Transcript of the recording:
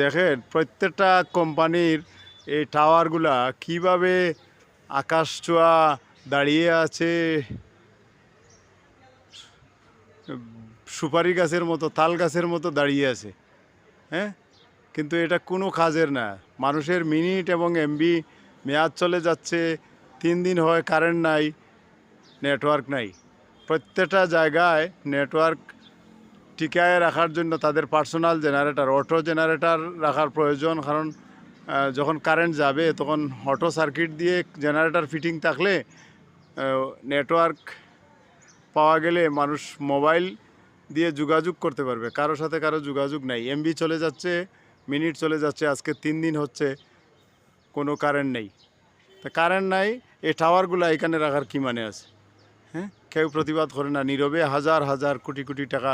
দেখেন প্রত্যেকটা কোম্পানির এই টাওয়ারগুলা কিভাবে আকাশ ছোঁয়া দাঁড়িয়ে আছে, সুপারি গাছের মতো, তাল গাছের মতো দাঁড়িয়ে আছে। হ্যাঁ, কিন্তু এটা কোনো কাজের না। মানুষের মিনিট এবং এমবি মেয়াদ চলে যাচ্ছে, 3 দিন হয় কারেন্ট নাই, নেটওয়ার্ক নাই। প্রত্যেকটা জায়গায় নেটওয়ার্ক টিকায় রাখার জন্য তাদের পার্সোনাল জেনারেটর, অটো জেনারেটর রাখার প্রয়োজন। কারণ যখন কারেন্ট যাবে তখন অটো সার্কিট দিয়ে জেনারেটর ফিটিং থাকলে নেটওয়ার্ক পাওয়া গেলে মানুষ মোবাইল দিয়ে যোগাযোগ করতে পারবে। কারোর সাথে কারো যোগাযোগ নাই, এমবি চলে যাচ্ছে, মিনিট চলে যাচ্ছে। আজকে 3 দিন হচ্ছে কোনো কারেন্ট নেই। তা কারেন্ট নাই, এই টাওয়ারগুলো এখানে রাখার কী মানে আছে? হ্যাঁ, কেউ প্রতিবাদ করে না, নীরবে হাজার হাজার কোটি কোটি টাকা